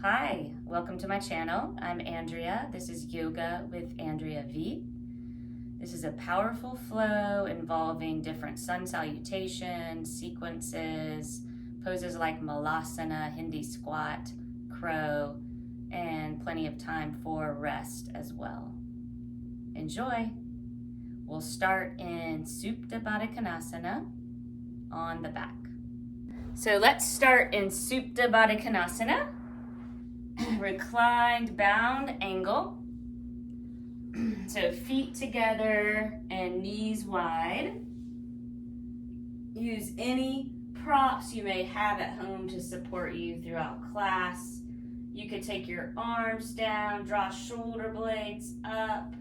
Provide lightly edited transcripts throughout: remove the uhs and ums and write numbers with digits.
Hi, welcome to my channel. I'm Andrea. This is Yoga with Andrea V. This is a powerful flow involving different sun salutations, sequences, poses like Malasana, Hindi squat, crow, and plenty of time for rest as well. Enjoy. We'll start in Supta Baddha Konasana on the back. So let's start in Supta Baddha Konasana. Reclined bound angle. So feet together and knees wide. Use any props you may have at home to support you throughout class. You could take your arms down, draw shoulder blades up,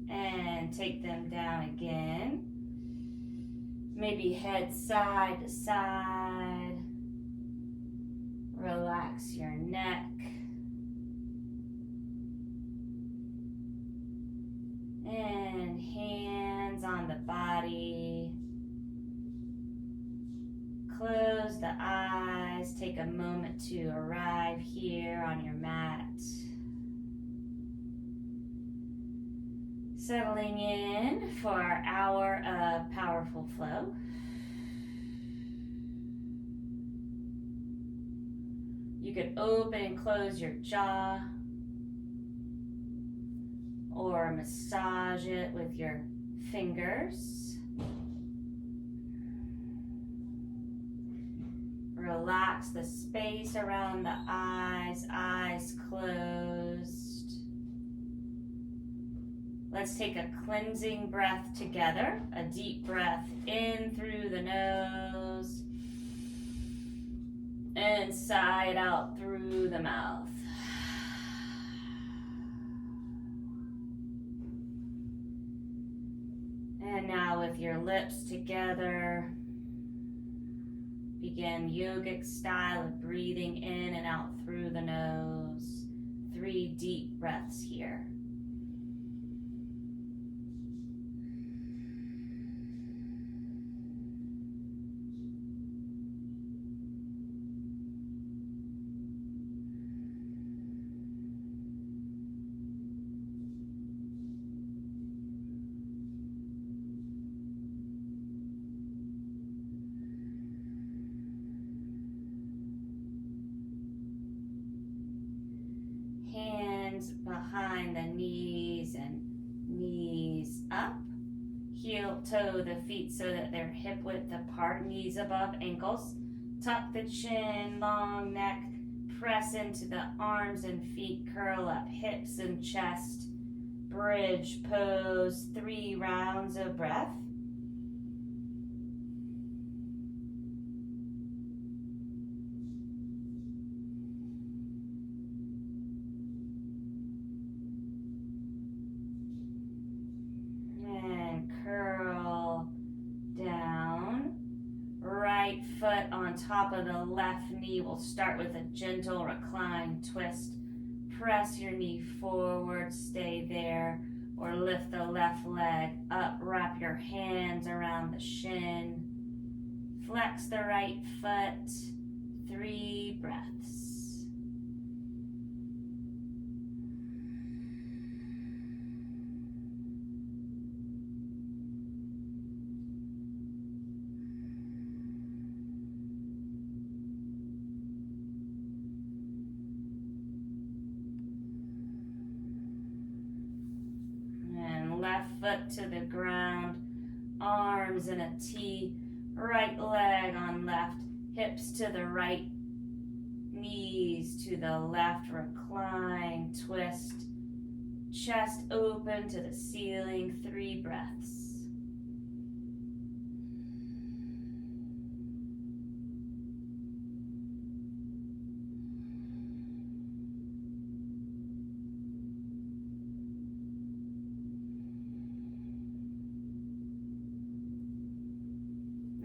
and take them down again. Maybe head side to side. Relax your neck. And hands on the body. Close the eyes. Take a moment to arrive here on your mat. Settling in for our hour of powerful flow. You could open and close your jaw or massage it with your fingers. Relax the space around the eyes closed. Let's take a cleansing breath together. A deep breath in through the nose and sigh it out through the mouth. And now with your lips together, begin yogic style of breathing in and out through the nose. 3 deep breaths here. Behind the knees and knees up. Heel toe the feet so that they're hip width apart, knees above ankles. Tuck the chin, long neck. Press into the arms and feet, curl up hips and chest. Bridge pose, 3 rounds of breath. Foot on top of the left knee. We'll start with a gentle recline twist. Press your knee forward, stay there, or lift the left leg up. Wrap your hands around the shin. Flex the right foot. 3 breaths. Left foot to the ground, arms in a T, right leg on left, hips to the right, knees to the left, recline, twist, chest open to the ceiling, 3 breaths.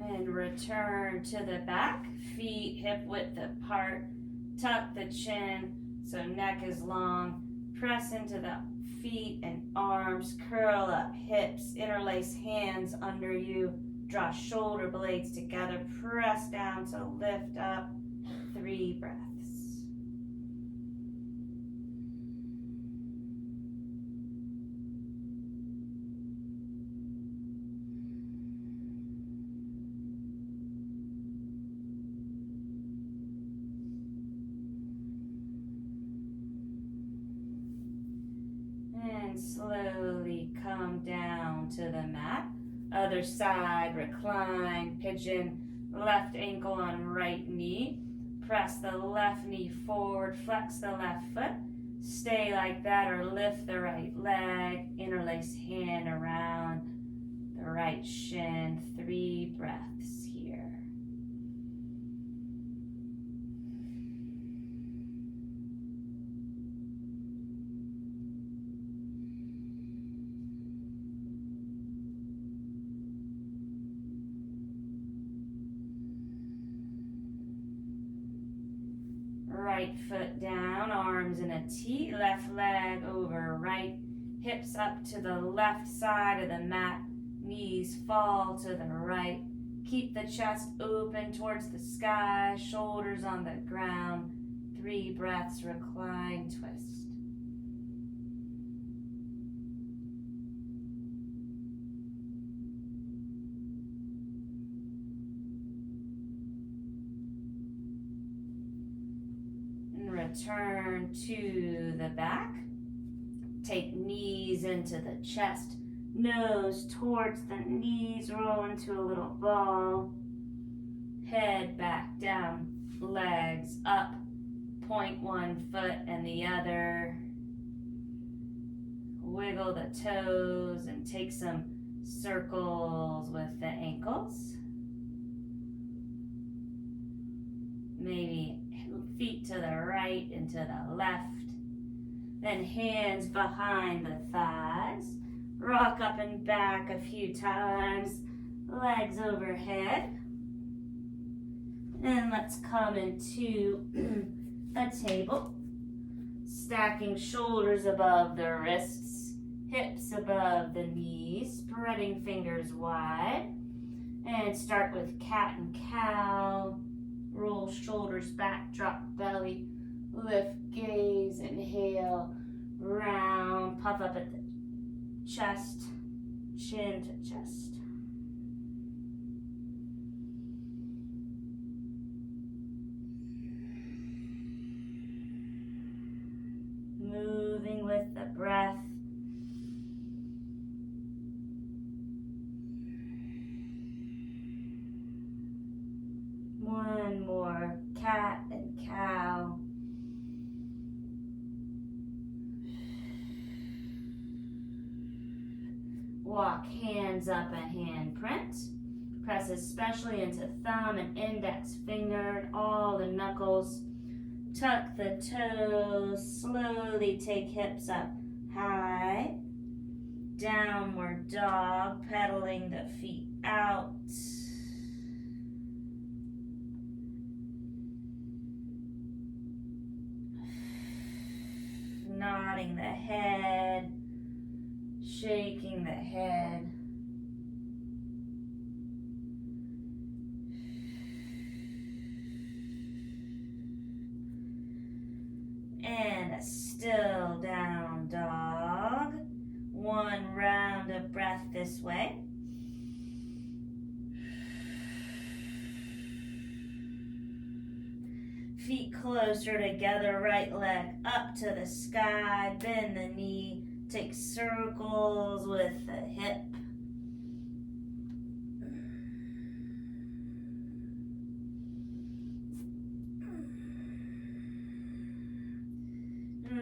And return to the back, feet hip width apart, tuck the chin so neck is long, press into the feet and arms, curl up hips, interlace hands under you, draw shoulder blades together, press down to lift up, 3 breaths. And slowly come down to the mat. Other side, recline, pigeon, left ankle on right knee. Press the left knee forward, flex the left foot. Stay like that or lift the right leg. Interlace hand around the right shin. 3 breaths here. Right foot down, arms in a T, left leg over right, hips up to the left side of the mat, knees fall to the right. Keep the chest open towards the sky, shoulders on the ground. 3 breaths, recline, twist. Return to the back. Take knees into the chest, nose towards the knees, roll into a little ball. Head back down, legs up, point one foot and the other. Wiggle the toes and take some circles with the ankles. Maybe feet to the right and to the left. Then hands behind the thighs. Rock up and back a few times. Legs overhead. And let's come into a table. Stacking shoulders above the wrists. Hips above the knees. Spreading fingers wide. And start with cat and cow. Roll shoulders back, drop belly, lift gaze, inhale, round, puff up at the chest, chin to chest. Moving with the breath. One more, cat and cow. Walk hands up a hand print. Press especially into thumb and index finger, all the knuckles. Tuck the toes, slowly take hips up high. Downward dog, pedaling the feet out. Nodding the head, shaking the head. And a still down dog. One round of breath this way. Feet closer together, right leg up to the sky, bend the knee, take circles with the hip.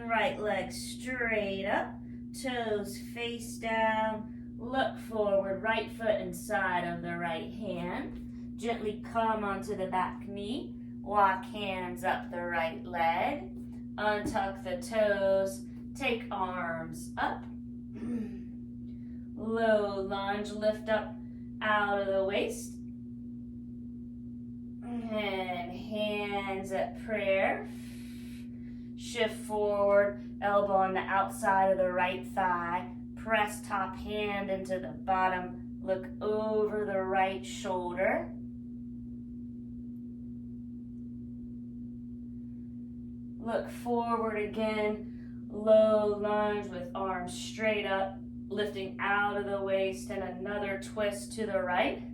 Right leg straight up, toes face down, look forward, right foot inside of the right hand. Gently come onto the back knee. Walk hands up the right leg, untuck the toes, take arms up. Low lunge, lift up out of the waist. And hands at prayer. Shift forward, elbow on the outside of the right thigh. Press top hand into the bottom, look over the right shoulder. Look forward again, low lunge with arms straight up, lifting out of the waist and another twist to the right.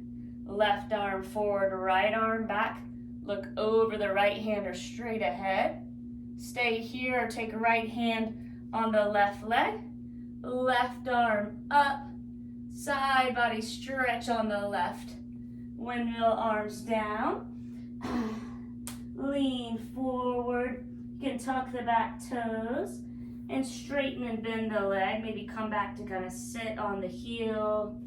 Left arm forward, right arm back. Look over the right hand or straight ahead. Stay here or take right hand on the left leg. left arm up, side body stretch on the left. Windmill arms down. Lean forward. You can tuck the back toes and straighten and bend the leg. Maybe come back to kind of sit on the heel.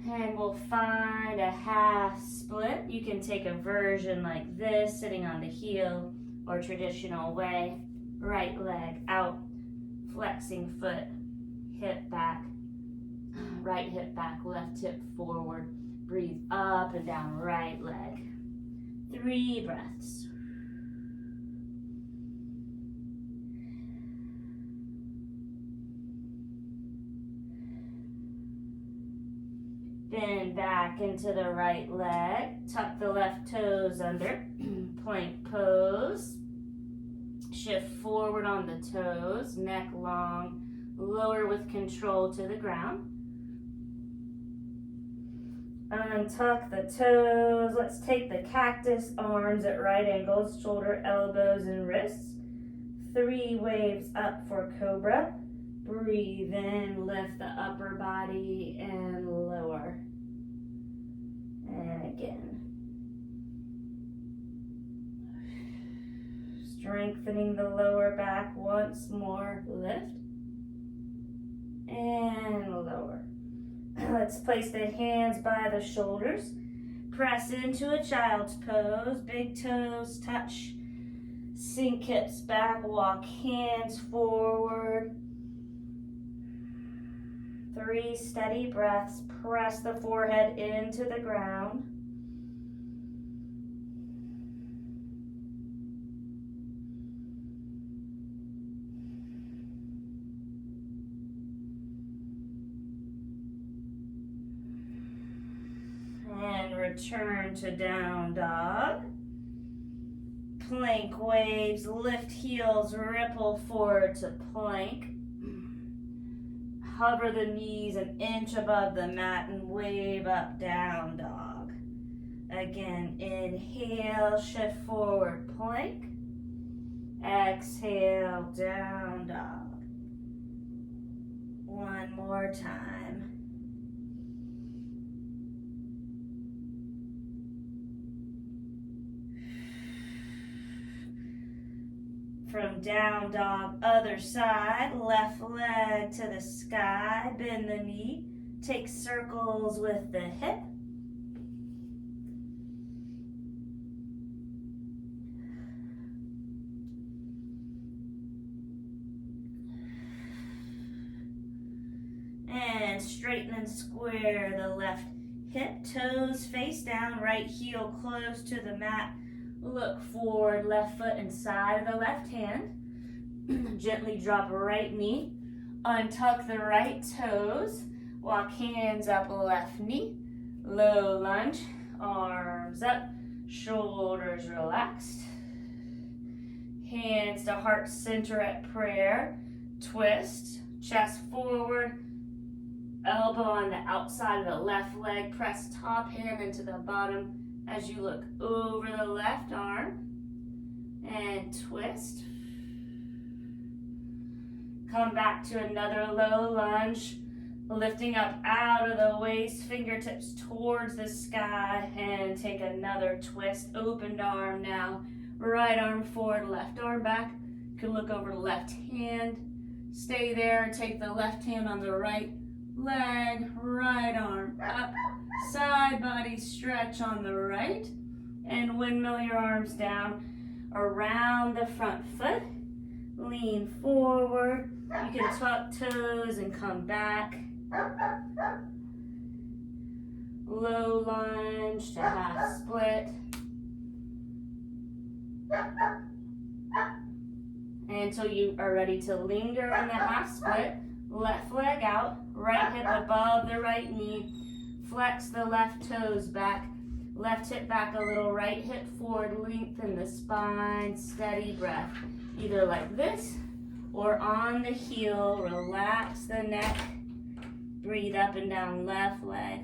And we'll find a half split. You can take a version like this, sitting on the heel, or traditional way. Right leg out, flexing foot, hip back, right hip back, left hip forward. Breathe up and down, right leg. 3 breaths. Bend back into the right leg. Tuck the left toes under. Plank pose. Shift forward on the toes. Neck long. Lower with control to the ground. Untuck the toes. Let's take the cactus arms at right angles. Shoulder, elbows, and wrists. 3 waves up for cobra. Breathe in, lift the upper body and lower. And again. Strengthening the lower back once more. Lift. And lower. Let's place the hands by the shoulders. Press into a child's pose. Big toes touch. Sink hips back. Walk hands forward. 3 steady breaths. Press the forehead into the ground. And return to down dog. Plank waves, lift heels, ripple forward to plank. Hover the knees an inch above the mat and wave up, down dog. Again, inhale, shift forward, plank. Exhale, down dog. One more time. From down dog, other side, left leg to the sky, bend the knee, take circles with the hip. And straighten and square the left hip, toes face down, right heel close to the mat. Look forward, left foot inside of the left hand. Gently drop right knee. Untuck the right toes. Walk hands up, left knee. Low lunge, arms up, shoulders relaxed. Hands to heart center at prayer. Twist, chest forward. Elbow on the outside of the left leg. Press top hand into the bottom as you look over the left arm and twist. Come back to another low lunge, lifting up out of the waist, fingertips towards the sky, and take another twist. Opened arm now, right arm forward, left arm back. You can look over the left hand, stay there, take the left hand on the right leg, right arm up. Side body stretch on the right, and windmill your arms down around the front foot. Lean forward. You can tuck toes and come back. Low lunge to half split. Until you are ready to linger in the half split. Left leg out, right hip above the right knee. Flex the left toes back, left hip back a little, right hip forward, lengthen the spine, steady breath. Either like this or on the heel, relax the neck, breathe up and down left leg.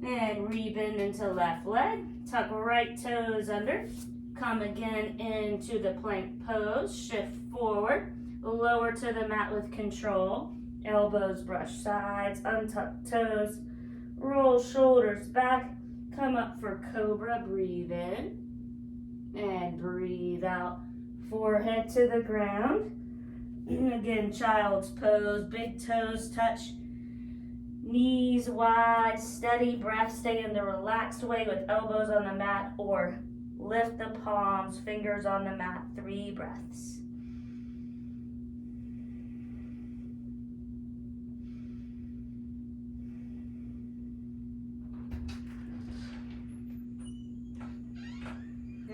And rebend into left leg. Tuck right toes under. Come again into the plank pose. Shift forward. Lower to the mat with control. Elbows brush sides. Untuck toes. Roll shoulders back. Come up for cobra. Breathe in. And breathe out. Forehead to the ground. Again, child's pose. Big toes touch. Knees wide, steady breath. Stay in the relaxed way with elbows on the mat or lift the palms, fingers on the mat. 3 breaths.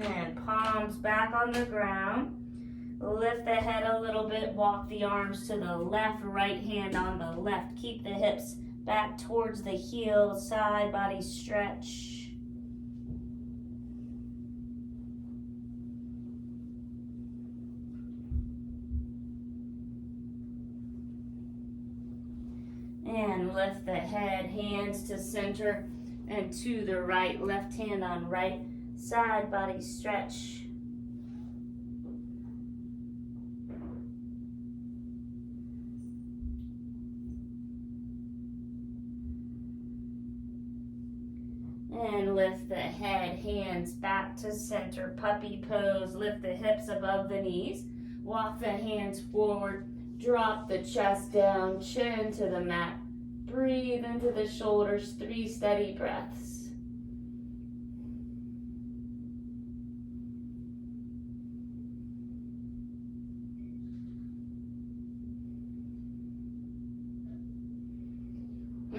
And palms back on the ground. Lift the head a little bit. Walk the arms to the left, right hand on the left. Keep the hips back towards the heels, side body stretch. And lift the head, hands to center and to the right. Left hand on right, side body stretch. And lift the head, hands back to center, puppy pose. Lift the hips above the knees. Walk the hands forward. Drop the chest down, chin to the mat. Breathe into the shoulders, 3 steady breaths.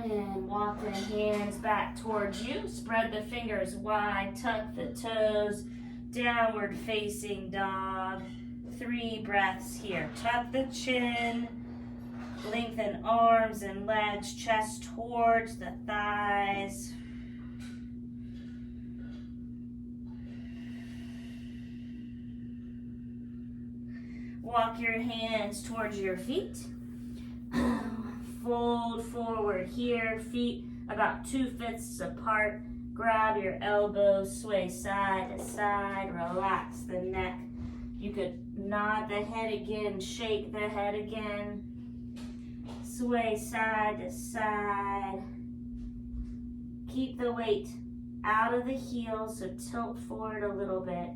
And walk the hands back towards you. Spread the fingers wide. Tuck the toes. Downward facing dog. 3 breaths here. Tuck the chin. Lengthen arms and legs. Chest towards the thighs. Walk your hands towards your feet. Fold forward here, feet about 2/5 apart. Grab your elbows, sway side to side, relax the neck. You could nod the head again, shake the head again. Sway side to side. Keep the weight out of the heels, so tilt forward a little bit.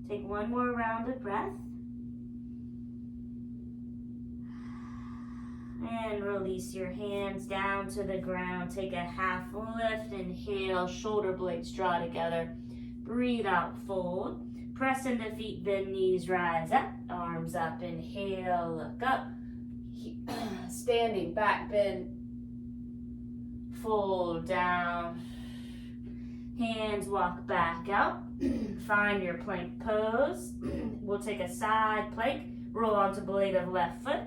Take 1 more round of breath. And release your hands down to the ground. Take a half lift. Inhale, shoulder blades draw together. Breathe out, fold. Press into feet, bend knees, rise up. Arms up, inhale, look up. Standing back bend. Fold down. Hands walk back out. Find your plank pose. We'll take a side plank. Roll onto blade of left foot.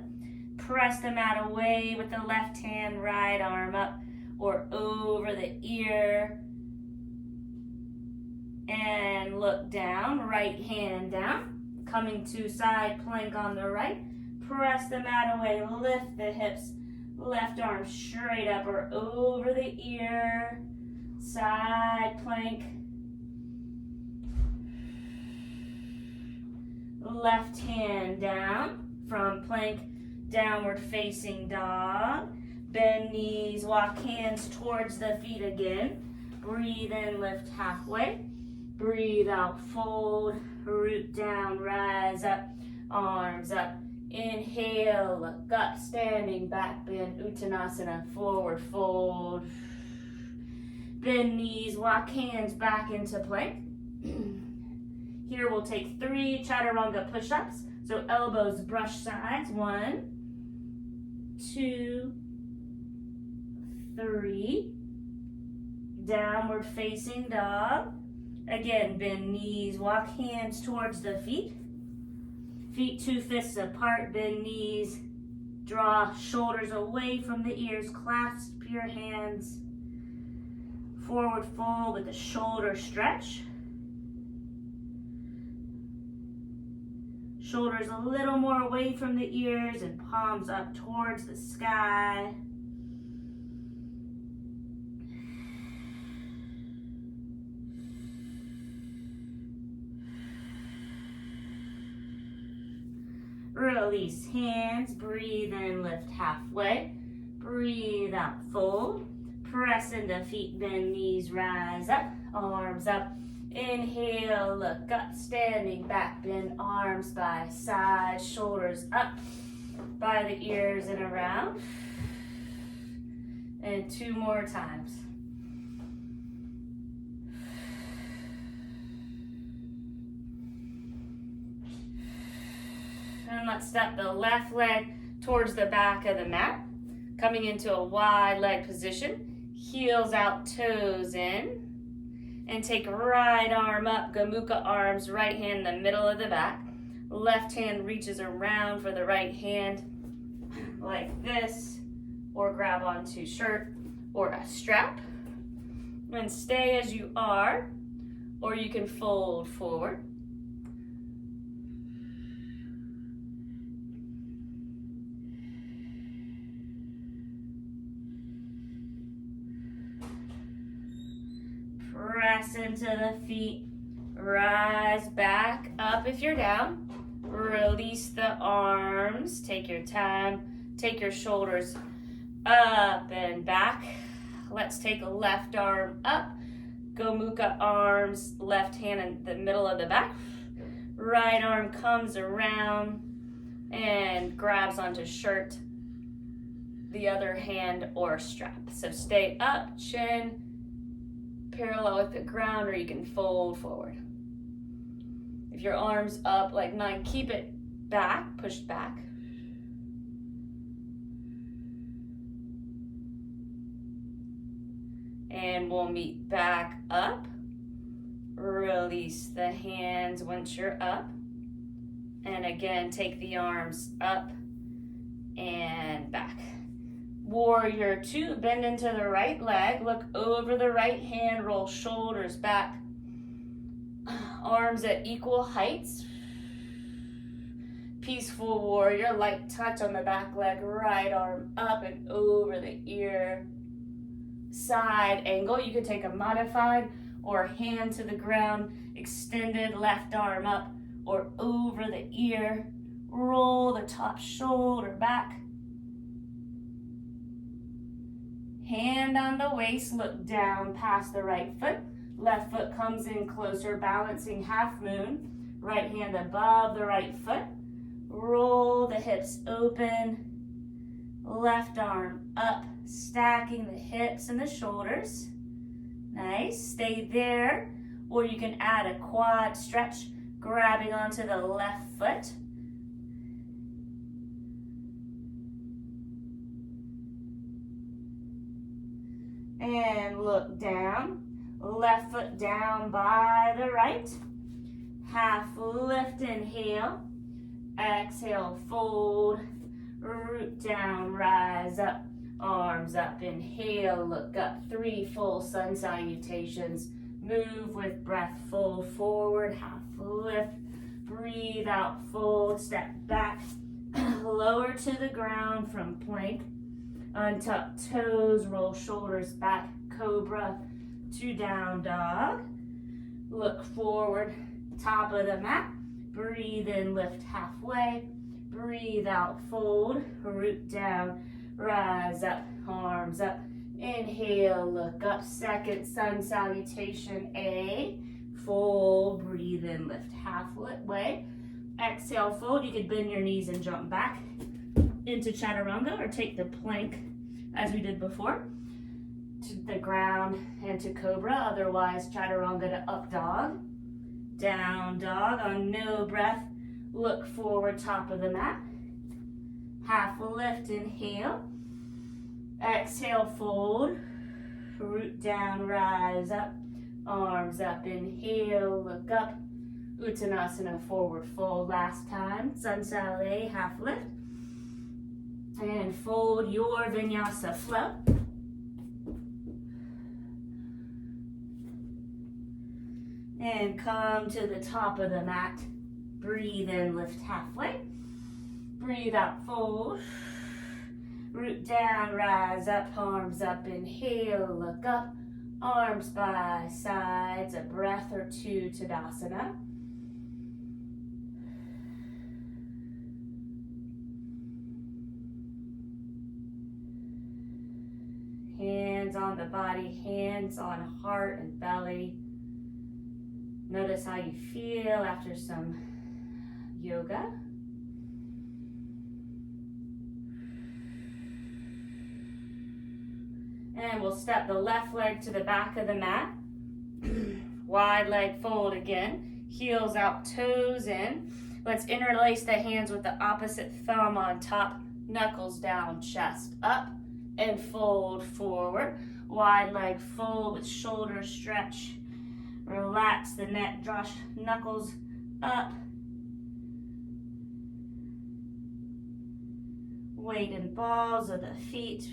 Press the mat away with the left hand, right arm up or over the ear. And look down, right hand down. Coming to side plank on the right. Press the mat away, lift the hips. Left arm straight up or over the ear. Side plank. Left hand down from plank. Downward facing dog. Bend knees, walk hands towards the feet again. Breathe in, lift halfway. Breathe out, fold, root down, rise up, arms up. Inhale, look up, standing back bend, Uttanasana, forward fold. Bend knees, walk hands back into plank. Here we'll take 3 chaturanga push-ups. So elbows brush sides, 1, 2, 3. Downward facing dog. Again, bend knees, walk hands towards the feet. Feet 2/5 apart, bend knees. Draw shoulders away from the ears, clasp your hands. Forward fold with the shoulder stretch. Shoulders a little more away from the ears and palms up towards the sky. Release hands, breathe in, lift halfway. Breathe out, fold. Press into feet, bend knees, rise up, arms up. Inhale, look up, standing back, bend arms by side, shoulders up by the ears and around. And 2 more times. And let's step the left leg towards the back of the mat, coming into a wide leg position. Heels out, toes in. And take right arm up, Gomukhya arms, right hand in the middle of the back. Left hand reaches around for the right hand, like this, or grab onto shirt or a strap. And stay as you are, or you can fold forward. Press into the feet, rise back up if you're down. Release the arms, take your time, take your shoulders up and back. Let's take a left arm up, Gomukhya arms, left hand in the middle of the back. Right arm comes around and grabs onto shirt, the other hand or strap. So stay up, chin parallel with the ground, or you can fold forward. If your arm's up like 9, keep it back, pushed back. And we'll meet back up. Release the hands once you're up. And again, take the arms up and back. Warrior 2, bend into the right leg, look over the right hand, roll shoulders back. Arms at equal heights. Peaceful warrior, light touch on the back leg, right arm up and over the ear. Side angle, you could take a modified or hand to the ground, extended left arm up or over the ear. Roll the top shoulder back. Hand on the waist, look down past the right foot. Left foot comes in closer, balancing half moon. Right hand above the right foot. Roll the hips open. Left arm up, stacking the hips and the shoulders. Nice, stay there. Or you can add a quad stretch, grabbing onto the left foot. And look down, left foot down by the right. Half lift, inhale. Exhale, fold. Root down, rise up. Arms up, inhale, look up. 3 full sun salutations. Move with breath, fold forward, half lift. Breathe out, fold, step back. Lower to the ground from plank. Untuck toes, roll shoulders back, cobra to down dog. Look forward, top of the mat. Breathe in, lift halfway. Breathe out, fold, root down, rise up, arms up. Inhale, look up, second sun salutation, A. Fold, breathe in, lift halfway. Exhale, fold. You could bend your knees and jump back into chaturanga, or take the plank as we did before to the ground and to cobra. Otherwise, chaturanga to up dog. Down dog on no breath. Look forward, top of the mat. Half lift, inhale. Exhale, fold. Root down, rise up. Arms up, inhale, look up. Uttanasana, forward fold last time. Sun Sal A, half lift. And fold your vinyasa flow. And come to the top of the mat. Breathe in, lift halfway. Breathe out, fold. Root down, rise up, arms up, inhale, look up. Arms by sides, a breath or two, Tadasana. hands on the body, hands on heart and belly. Notice how you feel after some yoga. And we'll step the left leg to the back of the mat. Wide leg fold again. Heels out, toes in. Let's interlace the hands with the opposite thumb on top. Knuckles down, chest up, and fold forward. Wide leg fold with shoulder stretch. Relax the neck, draw knuckles up. Weight in balls of the feet.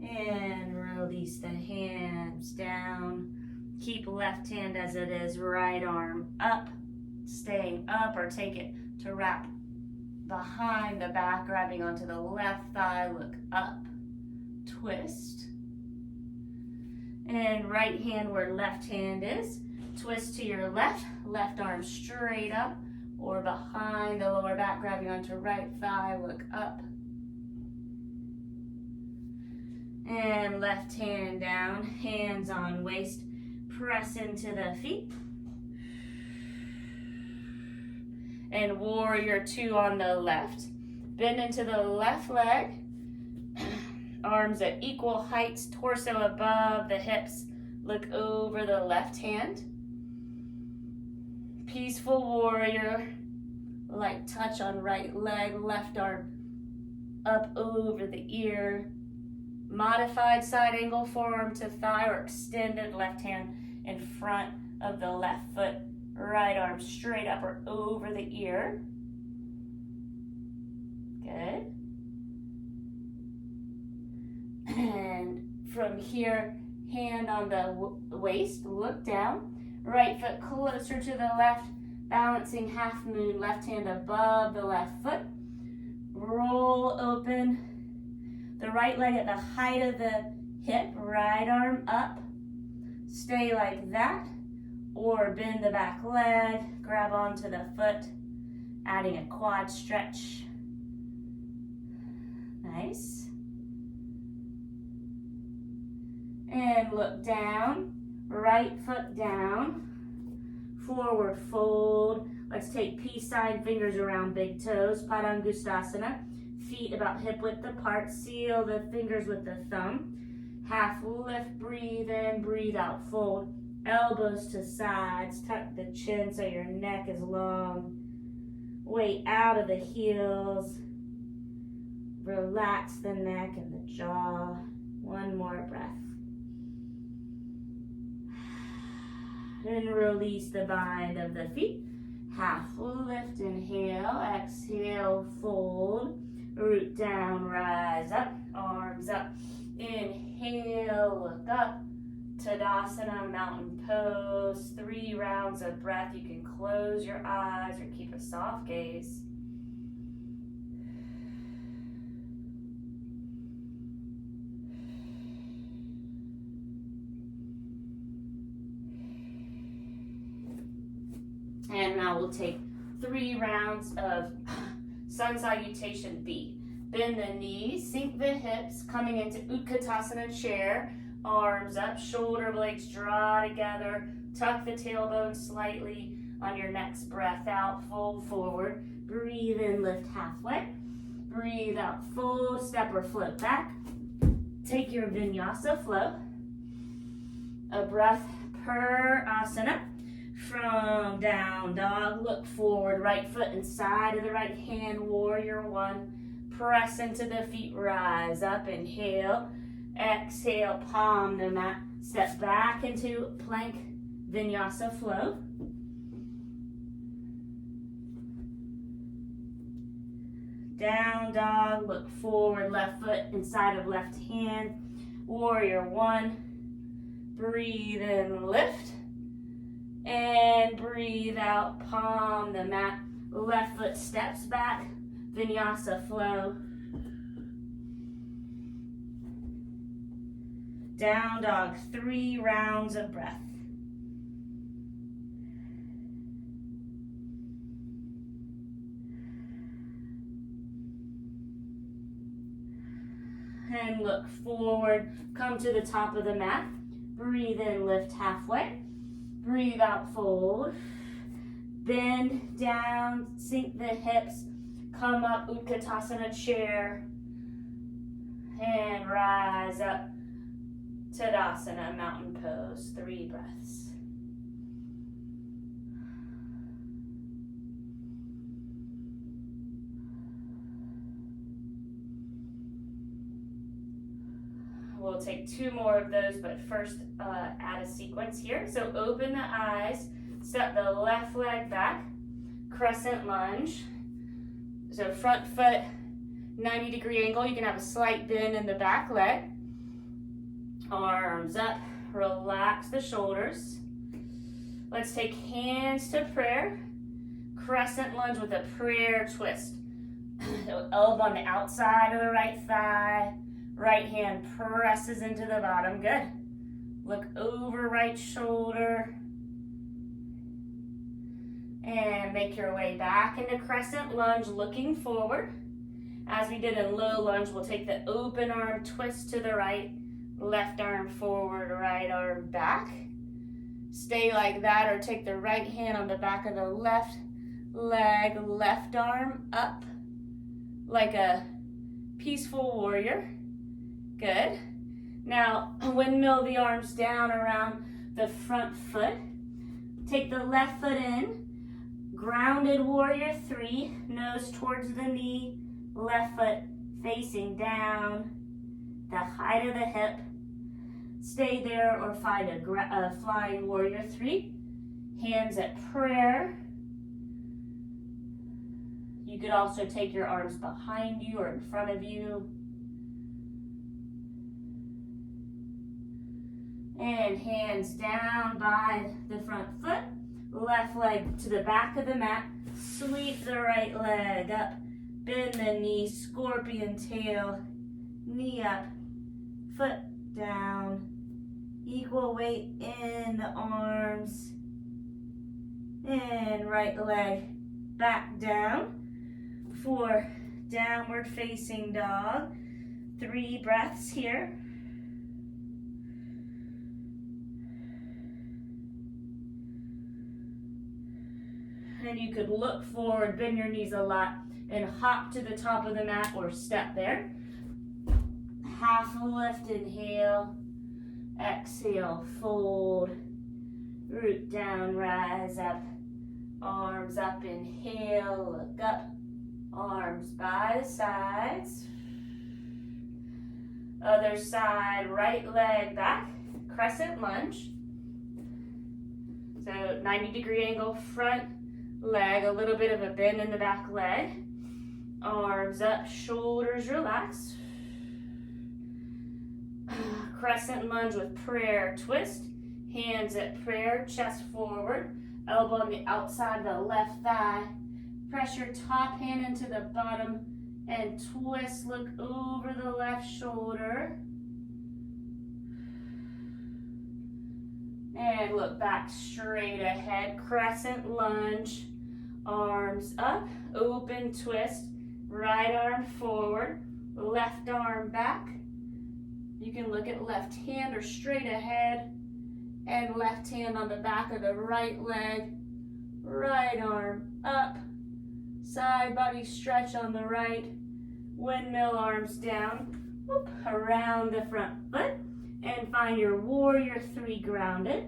And release the hands down. Keep left hand as it is, right arm up, staying up, or take it to wrap behind the back, grabbing onto the left thigh, look up, twist. And right hand where left hand is, twist to your left, left arm straight up, or behind the lower back, grabbing onto right thigh, look up. And left hand down, hands on waist, press into the feet. And warrior two on the left. Bend into the left leg. Arms at equal heights, torso above the hips. Look over the left hand. Peaceful warrior. Light touch on right leg, left arm up over the ear. Modified side angle forearm to thigh, or extended left hand in front of the left foot. Right arm straight up or over the ear. Good. And from here, hand on the waist, look down. Right foot closer to the left, balancing half moon, left hand above the left foot. Roll open. The right leg at the height of the hip, right arm up. Stay like that. Or bend the back leg, grab onto the foot, adding a quad stretch. Nice. And look down, right foot down, forward fold. Let's take peace sign, fingers around big toes, Padangustasana. Feet about hip width apart, seal the fingers with the thumb. Half lift, breathe in, breathe out, fold. Elbows to sides, tuck the chin so your neck is long. Weight out of the heels. Relax the neck and the jaw. One more breath. And release the bind of the feet. Half lift, inhale, exhale, fold. Root down, rise up, arms up. Inhale, look up. Tadasana, mountain pose. 3 rounds of breath. You can close your eyes or keep a soft gaze. And now we'll take 3 rounds of Sun Salutation B. Bend the knees, sink the hips, coming into Utkatasana chair. Arms up, shoulder blades draw together. Tuck the tailbone slightly on your next breath out. Fold forward. Breathe in, lift halfway. Breathe out, fold, step or float back. Take your vinyasa flow. A breath per asana. From down dog, look forward, right foot inside of the right hand, warrior one. Press into the feet, rise up, inhale. Exhale, palm the mat. Step back into plank vinyasa flow. Down dog, look forward, left foot inside of left hand. Warrior one. Breathe in, lift. And breathe out, palm the mat. Left foot steps back, vinyasa flow. Down dog, 3 rounds of breath. And look forward, come to the top of the mat. Breathe in, lift halfway. Breathe out, fold. Bend down, sink the hips. Come up, Utkatasana chair. And rise up, Tadasana, mountain pose. 3 breaths. We'll take 2 more of those, but first add a sequence here. So open the eyes, step the left leg back, crescent lunge. So front foot, 90-degree angle. You can have a slight bend in the back leg. Arms up, relax the shoulders. Let's take hands to prayer. Crescent lunge with a prayer twist. Elbow on the outside of the right thigh. Right hand presses into the bottom. Good. Look over right shoulder. And make your way back into crescent lunge, looking forward. As we did in low lunge, we'll take the open arm twist to the right, left arm forward, right arm back. Stay like that, or take the right hand on the back of the left leg, left arm up like a peaceful warrior. Good. Now, windmill the arms down around the front foot. Take the left foot in. Grounded warrior 3. Nose towards the knee. Left foot facing down. The height of the hip. Stay there or find a flying warrior 3. Hands at prayer. You could also take your arms behind you or in front of you. And hands down by the front foot. Left leg to the back of the mat. Sweep the right leg up. Bend the knee, scorpion tail. Knee up, foot down. Equal weight in the arms. And right leg back down. For downward facing dog. 3 breaths here. And you could look forward, bend your knees a lot, and hop to the top of the mat or step there. Half lift, inhale. Exhale, fold. Root down, rise up. Arms up, inhale, look up. Arms by the sides. Other side, right leg back. Crescent lunge. So 90-degree angle, front leg, a little bit of a bend in the back leg. Arms up, shoulders relaxed. Crescent lunge with prayer twist. Hands at prayer, chest forward. Elbow on the outside of the left thigh. Press your top hand into the bottom and twist. Look over the left shoulder. And look back straight ahead. Crescent lunge. Arms up, open twist. Right arm forward, left arm back. You can look at left hand or straight ahead. And left hand on the back of the right leg. Right arm up. Side body stretch on the right. Windmill arms down. Whoop, around the front foot. And find your warrior 3 grounded.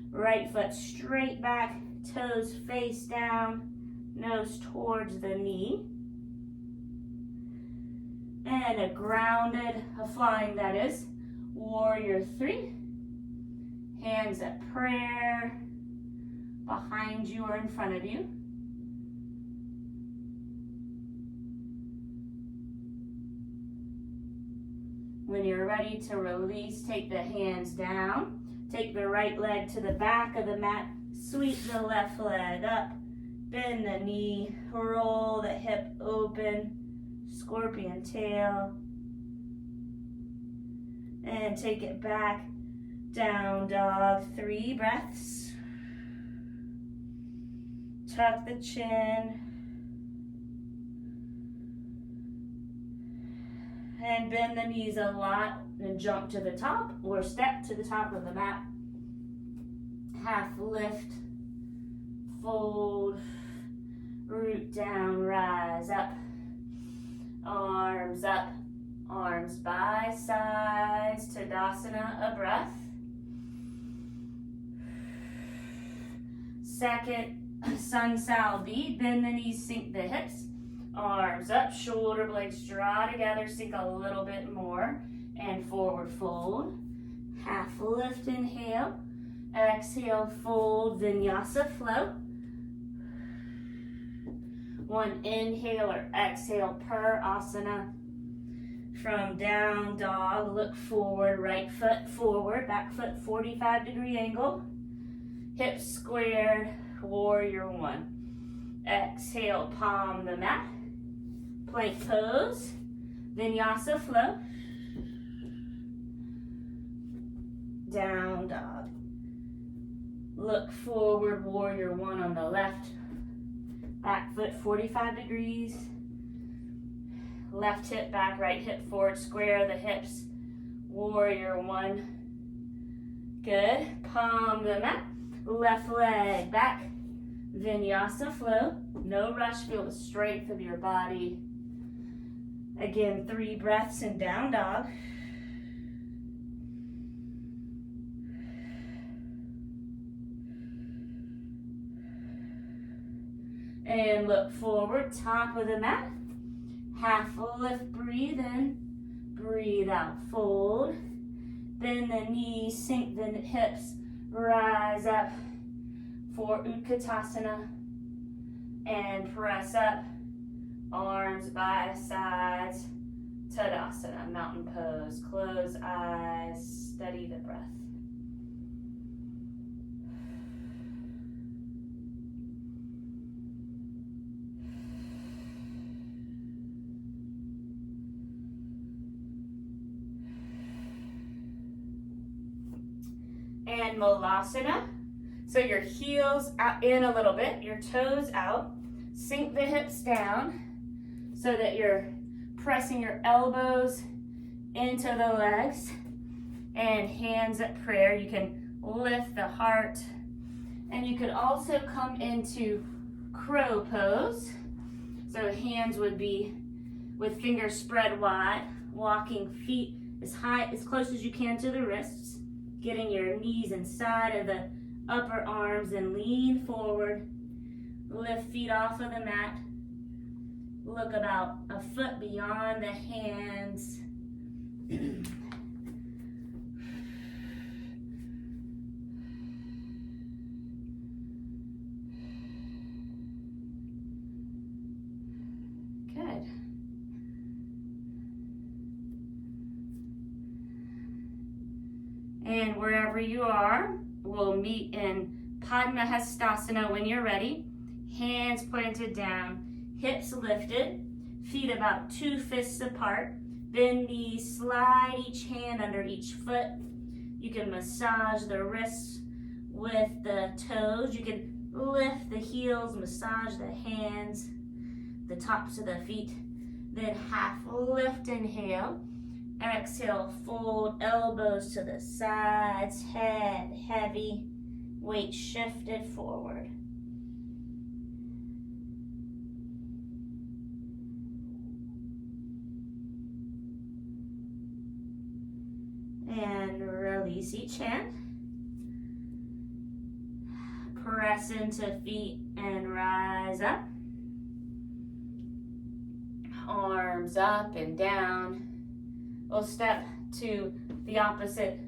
Right foot straight back. Toes face down. Nose towards the knee. And a grounded, a flying that is, warrior 3. Hands at prayer, behind you or in front of you. When you're ready to release, take the hands down. Take the right leg to the back of the mat. Sweep the left leg up. Bend the knee. Roll the hip open. Scorpion tail. And take it back. Down dog. 3 breaths. Tuck the chin. And bend the knees a lot and jump to the top or step to the top of the mat. Half lift, fold, root down, rise up, arms up, arms by sides, Tadasana, a breath. Second sun sal B, bend the knees, sink the hips, arms up, shoulder blades draw together, sink a little bit more, and forward fold. Half lift, inhale, exhale, fold, vinyasa flow. One inhale or exhale per asana. From down dog, look forward, right foot forward, back foot 45-degree angle. Hips squared, warrior one. Exhale, palm the mat. Plank pose, vinyasa flow. Down dog. Look forward, warrior one on the left. Back foot 45 degrees. Left hip back, right hip forward, square the hips. Warrior one. Good. Palm the mat. Left leg back. Vinyasa flow. No rush, feel the strength of your body. Again, 3 breaths in down dog. And look forward, top of the mat. Half lift, breathe in. Breathe out, fold. Bend the knees, sink the hips. Rise up for Utkatasana. And press up. Arms by sides. Tadasana, mountain pose. Close eyes, steady the breath. And Malasana. So your heels out in a little bit, your toes out. Sink the hips down so that you're pressing your elbows into the legs. And hands at prayer. You can lift the heart. And you could also come into crow pose. So hands would be with fingers spread wide, walking feet as high, as close as you can to the wrists. Getting your knees inside of the upper arms and lean forward. Lift feet off of the mat. Look about a foot beyond the hands. Good. And wherever you are, we'll meet in Padmahastasana when you're ready. Hands planted down, hips lifted, feet about 2 fists apart. Bend knees, slide each hand under each foot. You can massage the wrists with the toes. You can lift the heels, massage the hands, the tops of the feet. Then half lift, inhale. Exhale, fold, elbows to the sides, head heavy, weight shifted forward. And release each hand. Press into feet and rise up. Arms up and down. We'll step to the opposite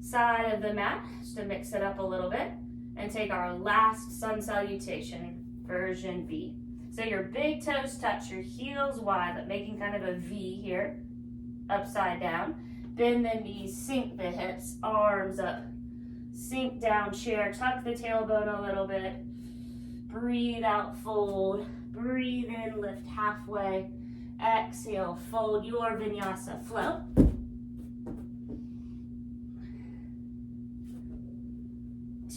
side of the mat just to mix it up a little bit and take our last sun salutation, version V. So your big toes touch, your heels wide, but making kind of a V here, upside down. Bend the knees, sink the hips, arms up. Sink down, chair, tuck the tailbone a little bit. Breathe out, fold. Breathe in, lift halfway. Exhale, fold your vinyasa flow.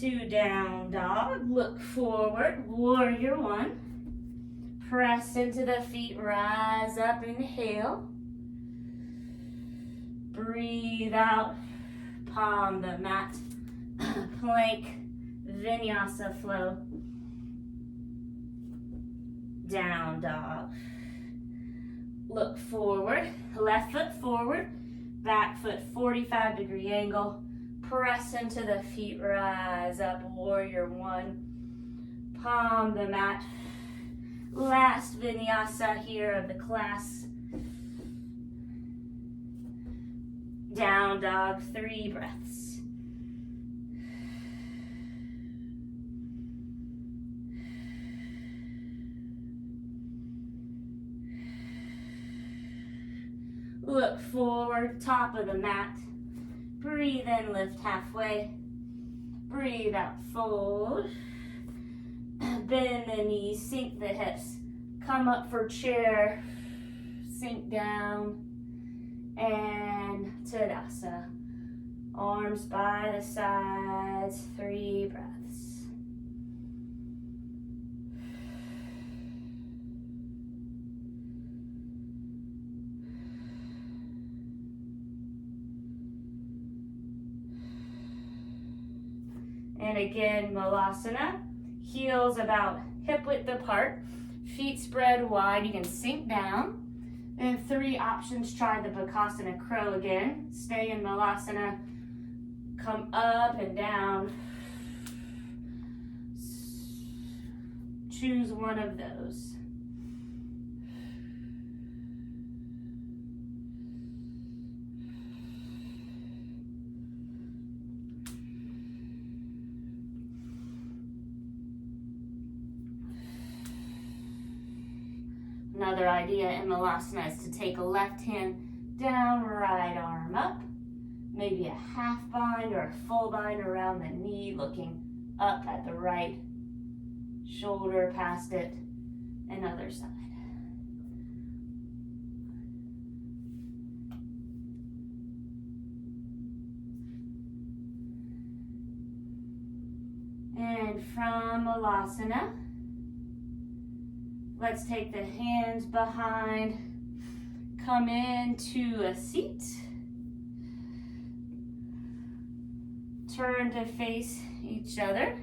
To down dog, look forward, warrior one. Press into the feet, rise up, inhale. Breathe out, palm the mat, plank, vinyasa flow. Down dog. Look forward, left foot forward, back foot 45-degree angle. Press into the feet, rise up, warrior one. Palm the mat. Last vinyasa here of the class. Down dog, 3 breaths. Look forward, top of the mat. Breathe in, lift halfway. Breathe out, fold. Bend the knees, sink the hips. Come up for chair. Sink down. And Tadasana. Arms by the sides, 3 breaths. And again, Malasana. Heels about hip width apart. Feet spread wide. You can sink down. And 3 options. Try the Bakasana Crow again. Stay in Malasana. Come up and down. Choose one of those. Another idea in Malasana is to take a left hand down, right arm up. Maybe a half bind or a full bind around the knee, looking up at the right shoulder past it, and other side. And from Malasana, let's take the hands behind, come into a seat. Turn to face each other.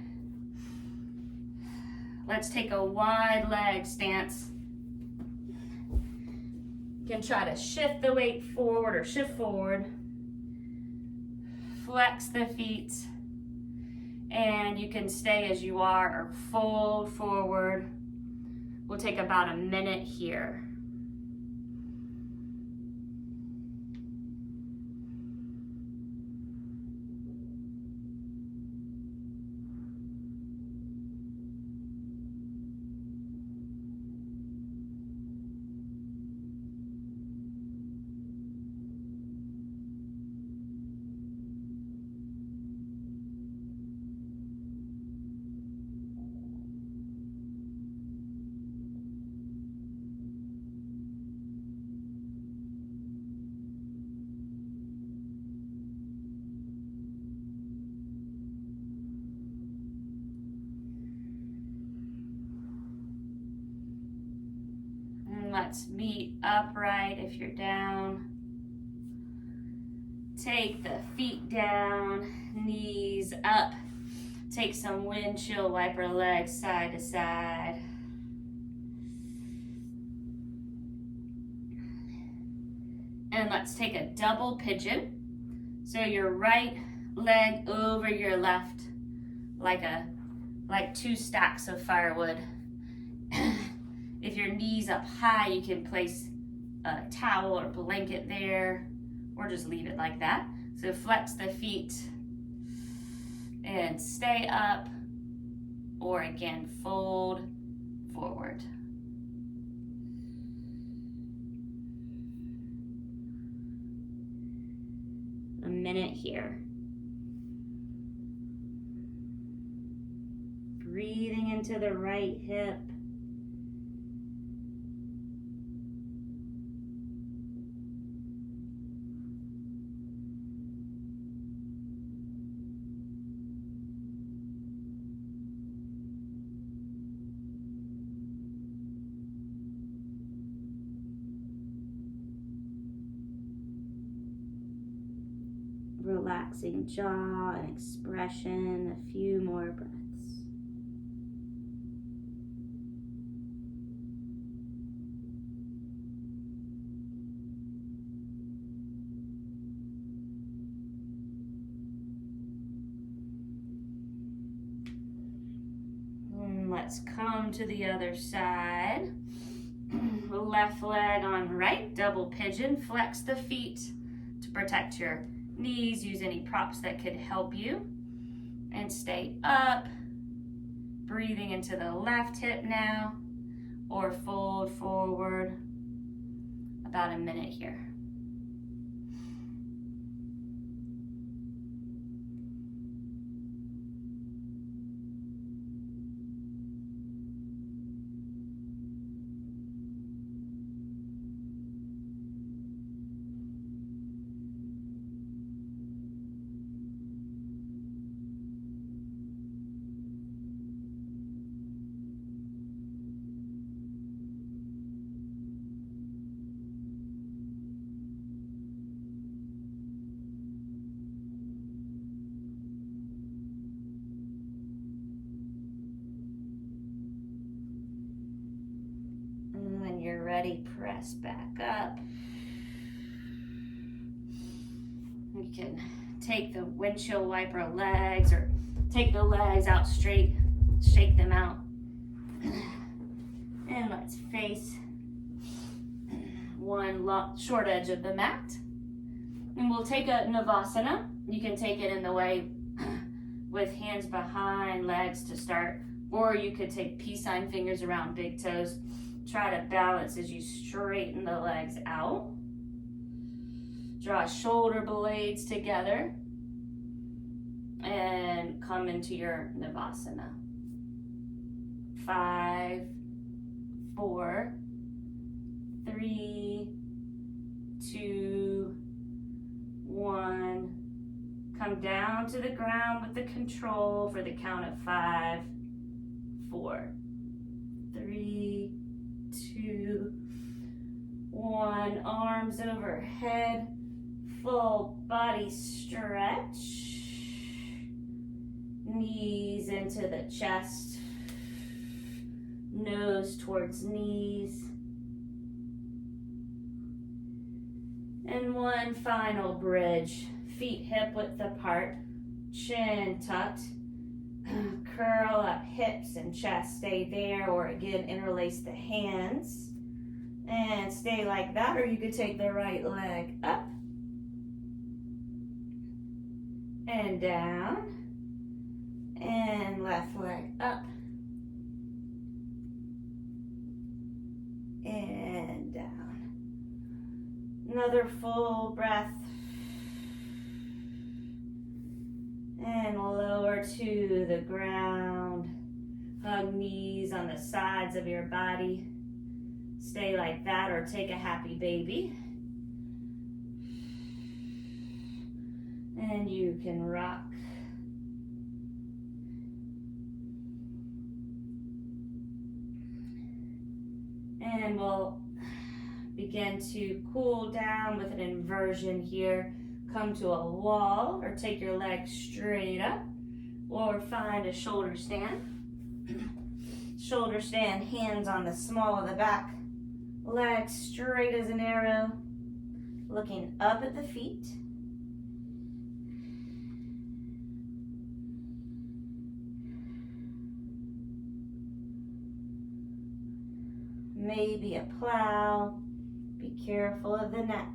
Let's take a wide leg stance. You can try to shift the weight forward or shift forward. Flex the feet. And you can stay as you are or fold forward. We'll take about a minute here. Let's meet upright if you're down. Take the feet down, knees up. Take some windshield wiper legs side to side. And let's take a double pigeon. So your right leg over your left, like 2 stacks of firewood. If your knee's up high, you can place a towel or blanket there, or just leave it like that. So flex the feet and stay up, or again, fold forward. A minute here. Breathing into the right hip. relaxing jaw and expression. A few more breaths. Let's come to the other side. Left leg on right, double pigeon. Flex the feet to protect your knees. Use any props that could help you. And stay up. Breathing into the left hip now. Or fold forward. About a minute here. When you're ready, press back up. You can take the windshield wiper legs or take the legs out straight, shake them out. And let's face one short edge of the mat. And we'll take a Navasana. You can take it in the way with hands behind legs to start, or you could take peace sign fingers around big toes. Try to balance as you straighten the legs out. Draw shoulder blades together and come into your Navasana. 5, 4, 3, 2, 1. Come down to the ground with the control for the count of 5, 4, 3, 2, 1. Arms overhead, full body stretch. Knees into the chest, nose towards knees. And one final bridge, feet hip width apart, chin tucked. Curl up hips and chest, stay there, or again interlace the hands and stay like that, or you could take the right leg up and down and left leg up and down. Another full breath. And lower to the ground. Hug knees on the sides of your body. Stay like that or take a happy baby. And you can rock. And we'll begin to cool down with an inversion here. Come to a wall or take your legs straight up or find a shoulder stand. Shoulder stand, hands on the small of the back, legs straight as an arrow, looking up at the feet. Maybe a plow. Be careful of the neck.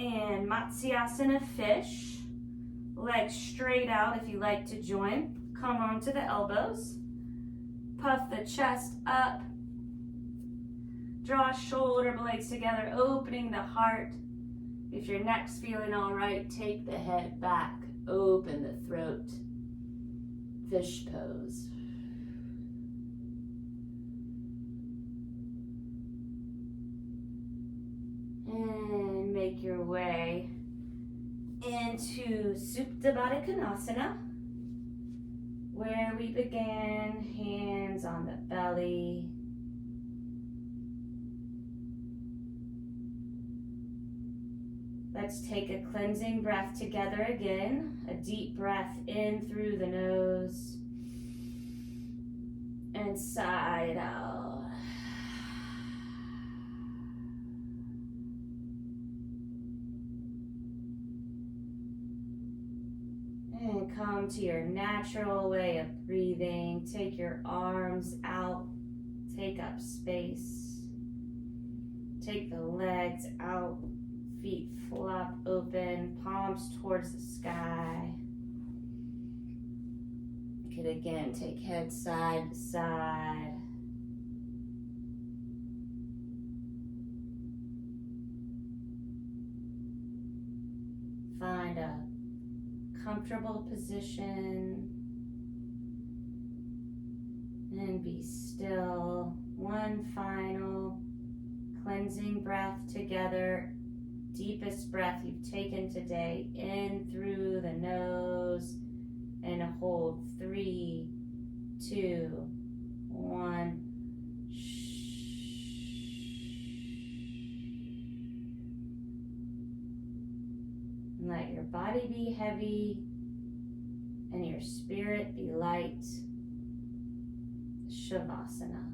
And Matsyasana fish, legs straight out if you like to join. Come onto the elbows, puff the chest up, draw shoulder blades together, opening the heart. If your neck's feeling all right, take the head back Open the throat. Fish pose. And make your way into Supta Baddha Konasana, where we began, hands on the belly. Let's take a cleansing breath together again. A deep breath in through the nose and sigh it out. And come to your natural way of breathing. Take your arms out. Take up space. Take the legs out. Feet flop open. Palms towards the sky. You could again take head side to side. Find a comfortable position and be still. One final cleansing breath together. Deepest breath you've taken today, in through the nose, and hold 3, 2, 1. And let your body be heavy and your spirit be light. Shavasana.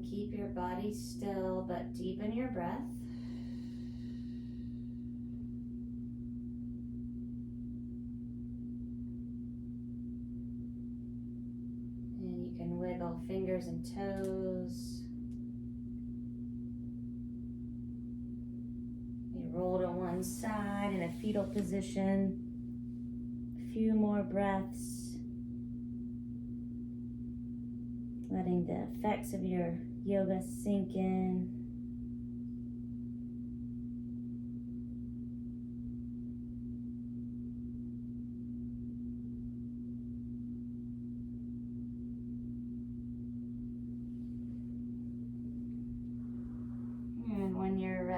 Keep your body still, but deepen your breath. And you can wiggle fingers and toes. You roll to one side in a fetal position. A few more breaths. Letting the effects of your yoga sink in.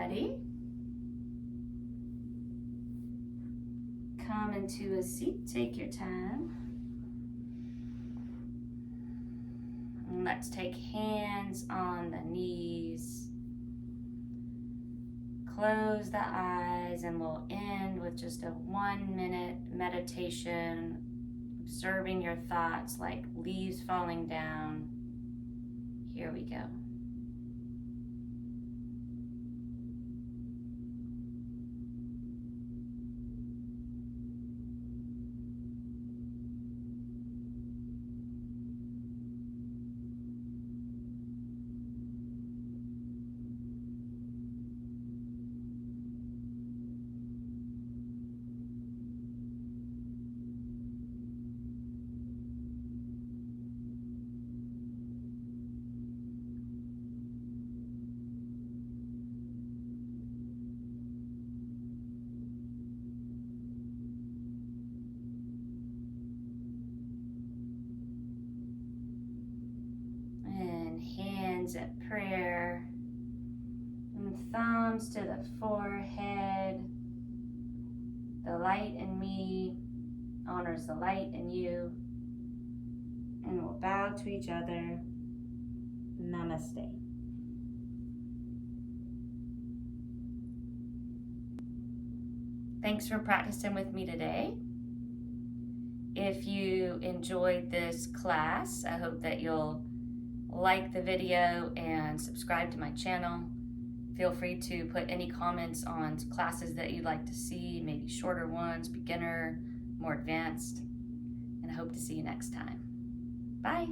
ready, come into a seat, take your time. And let's take hands on the knees. Close the eyes and we'll end with just a 1-minute meditation, observing your thoughts like leaves falling down. Here we go. Hands at prayer, and thumbs to the forehead. The light in me honors the light in you. And we'll bow to each other. Namaste. Thanks for practicing with me today. If you enjoyed this class, I hope that you'll like the video and subscribe to my channel. Feel free to put any comments on classes that you'd like to see, maybe shorter ones, beginner, more advanced, and I hope to see you next time. Bye.